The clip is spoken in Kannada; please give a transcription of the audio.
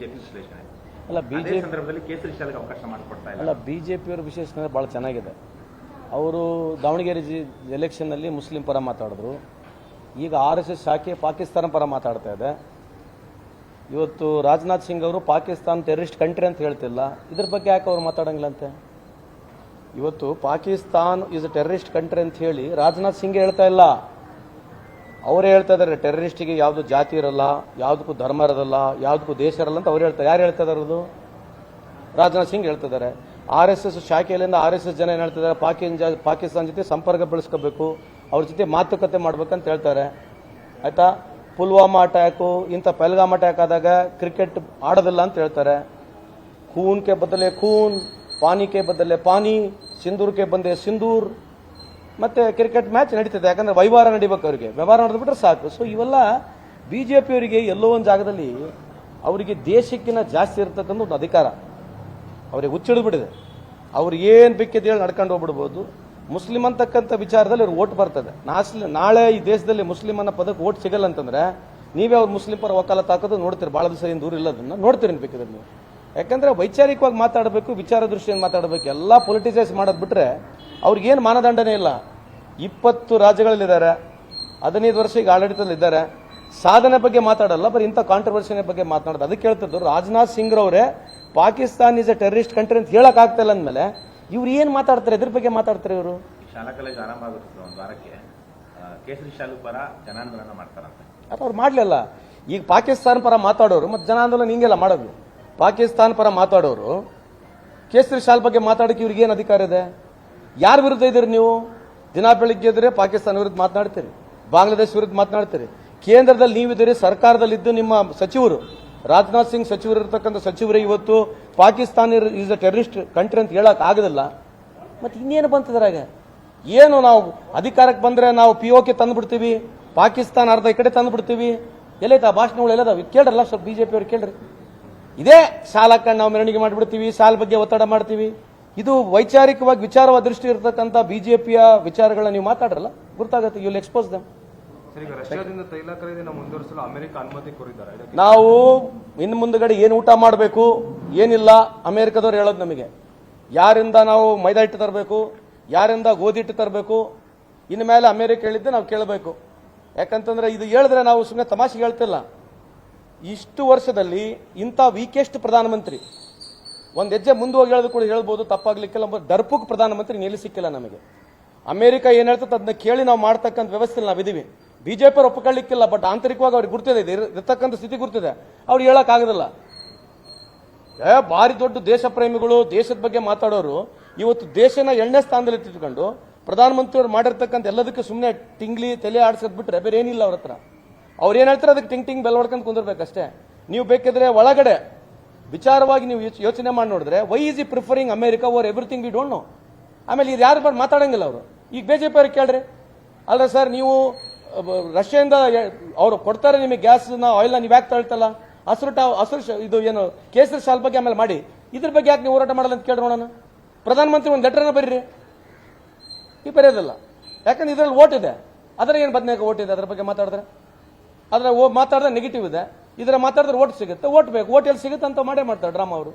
ಬಿಜೆಪಿ ವಿಶ್ಲೇಷಣೆ. ಅಲ್ಲ ಬಿಜೆಪಿ ಸಂದರ್ಭದಲ್ಲಿ ಕೇಸರಿ ಶಾಲೆಗೆ ಅವಕಾಶ ಮಾಡಿಕೊಡ್ತಾ ಇಲ್ಲ. ಅಲ್ಲ ಬಿಜೆಪಿಯವರ ವಿಶೇಷಣೆ ಭಾಳ ಚೆನ್ನಾಗಿದೆ. ಅವರು ದಾವಣಗೆರೆ ಎಲೆಕ್ಷನ್ನಲ್ಲಿ ಮುಸ್ಲಿಂ ಪರ ಮಾತಾಡಿದ್ರು. ಈಗ RSS ಶಾಖೆ ಪಾಕಿಸ್ತಾನ ಪರ ಮಾತಾಡ್ತಾ ಇದೆ. ಇವತ್ತು ರಾಜನಾಥ್ ಸಿಂಗ್ ಅವರು ಪಾಕಿಸ್ತಾನ ಟೆರರಿಸ್ಟ್ ಕಂಟ್ರಿ ಅಂತ ಹೇಳ್ತಿಲ್ಲ. ಇದ್ರ ಬಗ್ಗೆ ಯಾಕೆ ಅವ್ರು ಮಾತಾಡಂಗಿಲ್ಲಂತೆ? ಇವತ್ತು Pakistan is a terrorist country ಅಂತ ಹೇಳಿ ರಾಜನಾಥ್ ಸಿಂಗ್ ಹೇಳ್ತಾ ಇಲ್ಲ, ಅವರೇ ಹೇಳ್ತಾ ಇದ್ದಾರೆ. ಟೆರರಿಸ್ಟಿಗೆ ಯಾವುದು ಜಾತಿ ಇರಲ್ಲ, ಯಾವುದಕ್ಕೂ ಧರ್ಮ ಇರೋದಲ್ಲ, ಯಾವುದಕ್ಕೂ ದೇಶ ಇರಲ್ಲ ಅಂತ ಅವ್ರು ಹೇಳ್ತಾರೆ. ಯಾರು ಹೇಳ್ತಾ ಇದ್ದಾರೆ? ಅದು ರಾಜನಾಥ್ ಸಿಂಗ್ ಹೇಳ್ತಿದ್ದಾರೆ. RSS ಶಾಖೆಯಲ್ಲಿಂದ RSS ಜನ ಏನು ಹೇಳ್ತಿದ್ದಾರೆ? ಪಾಕಿಸ್ತಾನ ಜೊತೆ ಸಂಪರ್ಕ ಬೆಳೆಸ್ಕೋಬೇಕು, ಅವ್ರ ಜೊತೆ ಮಾತುಕತೆ ಮಾಡ್ಬೇಕಂತ ಹೇಳ್ತಾರೆ. ಆಯ್ತಾ? ಪುಲ್ವಾಮಾ ಅಟ್ಯಾಕು, ಇಂಥ ಪಹಲ್ಗಾಮ್ ಅಟ್ಯಾಕ್ ಆದಾಗ ಕ್ರಿಕೆಟ್ ಆಡೋದಿಲ್ಲ ಅಂತ ಹೇಳ್ತಾರೆ. ಖೂನ್ ಕೆ ಬದಲೆ ಖೂನ್, ಪಾನಿ ಕೆ ಬದಲೆ ಪಾನಿ, ಸಿಂಧೂರ್ ಕೆ ಬಂದೆ ಸಿಂಧೂರ್. ಮತ್ತೆ ಕ್ರಿಕೆಟ್ ಮ್ಯಾಚ್ ನಡೀತದೆ, ಯಾಕಂದ್ರೆ ವ್ಯವಹಾರ ನಡಿಬೇಕು, ಅವರಿಗೆ ವ್ಯವಹಾರ ನಡೆದ್ಬಿಟ್ರೆ ಸಾಕು. ಸೊ ಇವೆಲ್ಲ ಬಿಜೆಪಿಯವರಿಗೆ ಎಲ್ಲೋ ಒಂದು ಜಾಗದಲ್ಲಿ ಅವರಿಗೆ ದೇಶಕ್ಕಿಂತ ಜಾಸ್ತಿ ಇರತಕ್ಕಂಥ ಒಂದು ಅಧಿಕಾರ ಅವರಿಗೆ ಹುಚ್ಚಿಡಿದ್ಬಿಟ್ಟಿದೆ. ಅವ್ರು ಏನು ಬೇಕಿದ್ದು ಹೇಳಿ ನಡ್ಕೊಂಡು ಹೋಗ್ಬಿಡ್ಬೋದು. ಮುಸ್ಲಿಂ ಅಂತಕ್ಕಂಥ ವಿಚಾರದಲ್ಲಿ ಅವ್ರು ಓಟ್ ಬರ್ತದೆ. ನಾಳೆ ಈ ದೇಶದಲ್ಲಿ ಮುಸ್ಲಿಂ ಅನ್ನೋ ಪದಕ್ಕೆ ಓಟ್ ಸಿಗಲ್ಲ ಅಂತಂದ್ರೆ ನೀವೇ ಅವ್ರು ಮುಸ್ಲಿಂ ಪರ ವಕಾಲತ್ ಹಾಕೋದು ನೋಡ್ತೀರಿ. ಭಾಳ ದಿವಸ ಏನು ದೂರ ಇಲ್ಲದನ್ನ ನೋಡ್ತೀರಿ ಬೇಕಿದ್ರೆ ನೀವು. ಯಾಕಂದ್ರೆ ವೈಚಾರಿಕವಾಗಿ ಮಾತಾಡಬೇಕು, ವಿಚಾರ ದೃಷ್ಟಿಯಿಂದ ಮಾತಾಡಬೇಕು. ಎಲ್ಲ ಪೊಲಿಟಿಸೈಸ್ ಮಾಡೋದು ಬಿಟ್ರೆ ಅವ್ರಿಗೇನು ಮಾನದಂಡನೇ ಇಲ್ಲ. 20 ರಾಜ್ಯಗಳಲ್ಲಿದ್ದಾರೆ, 15 ವರ್ಷ ಈಗ ಆಡಳಿತದಲ್ಲಿದ್ದಾರೆ. ಸಾಧನೆ ಬಗ್ಗೆ ಮಾತಾಡಲ್ಲ, ಬರೀ ಇಂಥ ಕಾಂಟ್ರವರ್ಸಿನ ಬಗ್ಗೆ ಮಾತನಾಡೋದು. ಅದಕ್ಕೆ ಹೇಳ್ತಿದ್ದು ರಾಜನಾಥ್ ಸಿಂಗ್ ರವರೇ Pakistan is a terrorist country ಅಂತ ಹೇಳಕ್ ಆಗ್ತಾ ಇಲ್ಲ ಅಂದಮೇಲೆ ಇವ್ರು ಏನು ಮಾತಾಡ್ತಾರೆ? ಇದ್ರ ಬಗ್ಗೆ ಮಾತಾಡ್ತಾರೆ ಇವರು. ಶಾಲಾ ಕಾಲೇಜ್ ಆರಂಭ ಆಗುತ್ತೆ ಒಂದು ವಾರಕ್ಕೆ, ಕೇಸರಿ ಶಾಲೆ ಪರ ಜನಾಂದೋಲನ ಮಾಡ್ತಾರಂತೆ. ಅವ್ರು ಮಾಡ್ಲಿಲ್ಲ. ಈಗ ಪಾಕಿಸ್ತಾನ ಪರ ಮಾತಾಡೋರು ಮತ್ತೆ ಜನಾಂದೋಲನ ಹಿಂಗೆಲ್ಲ ಮಾಡೋದು. ಪಾಕಿಸ್ತಾನ ಪರ ಮಾತಾಡೋರು ಕೇಸರಿ ಶಾಲೆ ಬಗ್ಗೆ ಮಾತಾಡೋಕೆ ಇವ್ರಿಗೆ ಏನು ಅಧಿಕಾರ ಇದೆ? ಯಾರ ವಿರುದ್ಧ ಇದ್ದೀರಿ ನೀವು? ದಿನ ಬೆಳಿಗ್ಗೆ ಇದ್ರೆ ಪಾಕಿಸ್ತಾನ ವಿರುದ್ಧ ಮಾತನಾಡ್ತೀರಿ, ಬಾಂಗ್ಲಾದೇಶ ವಿರುದ್ಧ ಮಾತನಾಡ್ತೀರಿ. ಕೇಂದ್ರದಲ್ಲಿ ನೀವಿದ್ದೀರಿ, ಸರ್ಕಾರದಲ್ಲಿದ್ದು ನಿಮ್ಮ ಸಚಿವರು ರಾಜನಾಥ್ ಸಿಂಗ್ ಸಚಿವರು ಇರತಕ್ಕಂಥ ಸಚಿವರೇ ಇವತ್ತು Pakistan is a terrorist country ಅಂತ ಹೇಳಕ್ ಆಗೋದಿಲ್ಲ. ಮತ್ತೆ ಇನ್ನೇನು ಬಂತದ್ರಾಗ? ಏನು ನಾವು ಅಧಿಕಾರಕ್ಕೆ ಬಂದ್ರೆ ನಾವು POK ತಂದ್ಬಿಡ್ತೀವಿ, ಪಾಕಿಸ್ತಾನ ಅರ್ಧ ಈ ಕಡೆ ತಂದ್ಬಿಡ್ತೀವಿ. ಎಲ್ಲೈತೆ ಆ ಭಾಷಣಗಳು ಎಲ್ಲದಾವ? ಕೇಳ್ರಲ್ಲ ಸ್ವಲ್ಪ ಬಿಜೆಪಿ ಅವ್ರು ಕೇಳ್ರಿ. ಇದೇ ಶಾಲಕ್ಕೆ ನಾವು ಮೆರವಣಿಗೆ ಮಾಡಿಬಿಡ್ತೀವಿ, ಶಾಲೆ ಬಗ್ಗೆ ಒತ್ತಡ ಮಾಡ್ತೀವಿ. ಇದು ವೈಚಾರಿಕವಾಗಿ ವಿಚಾರವಾದ ದೃಷ್ಟಿ ಇರತಕ್ಕಂಥ ಬಿಜೆಪಿಯ ವಿಚಾರಗಳನ್ನ ನೀವು ಮಾತಾಡ್ರಲ್ಲ, ಗೊತ್ತಾಗುತ್ತೆ. ಯು ವಿಲ್ ಎಕ್ಸ್ಪೋಸ್ ದಮ್. ರಷ್ಯಾದಿಂದ ತೈಲ ಖರೀದಿನ ಮುಂದುವರಿಸಲು ಅಮೆರಿಕ ಅನುಮತಿ ಕೋರಿದ್ದಾರೆ. ನಾವು ಇನ್ನು ಮುಂದಗಡೆ ಏನು ಊಟ ಮಾಡಬೇಕು ಏನಿಲ್ಲ ಅಮೆರಿಕದವ್ರು ಹೇಳೋದು ನಮಗೆ. ಯಾರಿಂದ ನಾವು ಮೈದಾ ಹಿಟ್ಟು ತರಬೇಕು, ಯಾರಿಂದ ಗೋಧಿ ಹಿಟ್ಟು ತರಬೇಕು, ಇನ್ನು ಮೇಲೆ ಅಮೆರಿಕ ಹೇಳಿದ್ದೆ ನಾವು ಕೇಳಬೇಕು. ಯಾಕಂತಂದ್ರೆ ಇದು ಹೇಳಿದ್ರೆ ನಾವು ಸುಮ್ಮನೆ ತಮಾಷೆಗೆ ಹೇಳ್ತಿಲ್ಲ. ಇಷ್ಟು ವರ್ಷದಲ್ಲಿ ಇಂಥ ವೀಕೆಸ್ಟ್ ಪ್ರಧಾನಮಂತ್ರಿ ಒಂದು ಹೆಜ್ಜೆ ಮುಂದೆ ಹೋಗಿ ಹೇಳೋದು ಕೂಡ ಹೇಳ್ಬೋದು, ತಪ್ಪಾಗ್ಲಿಕ್ಕಿಲ್ಲ. ಡರ್ಪುಕ್ ಪ್ರಧಾನಮಂತ್ರಿ ಎಲ್ಲಿ ಸಿಕ್ಕಿಲ್ಲ ನಮಗೆ. ಅಮೆರಿಕ ಏನ್ ಹೇಳ್ತದೆ ಅದನ್ನ ಕೇಳಿ ನಾವು ಮಾಡ್ತಕ್ಕಂಥ ವ್ಯವಸ್ಥೆ ನಾವಿದೀವಿ. ಬಿಜೆಪಿ ಅವ್ರು ಒಪ್ಪಿಕೊಳ್ಳಿಕ್ಕಿಲ್ಲ, ಬಟ್ ಆಂತರಿಕವಾಗಿ ಅವ್ರಿಗೆ ಗುರ್ತಿದೆ, ಇರತಕ್ಕಂಥ ಸ್ಥಿತಿ ಗುರ್ತಿದೆ. ಅವ್ರು ಹೇಳಕ್ ಆಗೋದಿಲ್ಲ. ಭಾರಿ ದೊಡ್ಡ ದೇಶ ಪ್ರೇಮಿಗಳು, ದೇಶದ ಬಗ್ಗೆ ಮಾತಾಡೋರು ಇವತ್ತು ದೇಶನ 8ನೇ ಸ್ಥಾನದಲ್ಲಿ ಇಟ್ಕೊಂಡು ಪ್ರಧಾನಮಂತ್ರಿ ಅವ್ರು ಮಾಡಿರ್ತಕ್ಕಂಥ ಎಲ್ಲದಕ್ಕೆ ಸುಮ್ಮನೆ ಟಿಂಗ್ಲಿ ತಲೆ ಆಡ್ಸೋದ್ ಬಿಟ್ರೆ ಬೇರೆ ಏನಿಲ್ಲ ಅವ್ರ ಹತ್ರ. ಅವ್ರು ಏನ್ ಹೇಳ್ತಾರೆ ಅದಕ್ಕೆ ಟಿಂಗ್ ಬೆಲ್ ಹೊಡ್ಕೊಂಡು ಕುಂದಿರ್ಬೇಕಷ್ಟೇ. ನೀವು ಬೇಕಿದ್ರೆ ಒಳಗಡೆ ವಿಚಾರವಾಗಿ ನೀವು ಯೋಚನೆ ಮಾಡಿ ನೋಡಿದ್ರೆ ವೈ ಈಸ್ ಈ preferring America over everything we don't know. ಆಮೇಲೆ ಇದು ಯಾರು ಬಟ್ ಮಾತಾಡಂಗಿಲ್ಲ ಅವರು. ಈಗ ಬಿಜೆಪಿ ಅವ್ರಿಗೆ ಕೇಳ್ರಿ, ಅಲ್ಲ ಸರ್ ನೀವು ರಷ್ಯಾದಿಂದ ಅವ್ರು ಕೊಡ್ತಾರೆ ನಿಮಗೆ ಗ್ಯಾಸ್ನ ಆಯಿಲ್ನ, ನೀವು ಯಾಕೆ ತಳ್ತಲ್ಲ? ಹಸಿರು ಇದು ಏನು ಕೇಸರಿ ಶಾಲ್ ಬಗ್ಗೆ ಆಮೇಲೆ ಮಾಡಿ, ಇದ್ರ ಬಗ್ಗೆ ಯಾಕೆ ನೀವು ಹೋರಾಟ ಮಾಡಲ್ಲ ಅಂತ ಕೇಳಿ ನೋಡೋಣ. ಪ್ರಧಾನಮಂತ್ರಿ ಒಂದು ಲೆಟರ್ನ ಬರೀರಿ. ಈ ಬರೆಯೋದಿಲ್ಲ, ಯಾಕಂದ್ರೆ ಇದ್ರಲ್ಲಿ ಓಟ್ ಇದೆ. ಅದರ ಏನು ಬದನೇಕ ಓಟ್ ಇದೆ ಅದ್ರ ಬಗ್ಗೆ ಮಾತಾಡಿದ್ರೆ? ಅದ್ರ ಮಾತಾಡಿದ್ರೆ ನೆಗೆಟಿವ್ ಇದೆ, ಇದರ ಮಾತಾಡಿದ್ರೆ ಓಟ್ ಸಿಗುತ್ತೆ. ಓಟ್ ಬೇಕು, ಓಟ್ ಎಲ್ಲಿ ಸಿಗುತ್ತೆ ಅಂತ ಮಾಡೇ ಮಾಡ್ತಾರೆ ಡ್ರಾಮಾ ಅವರು.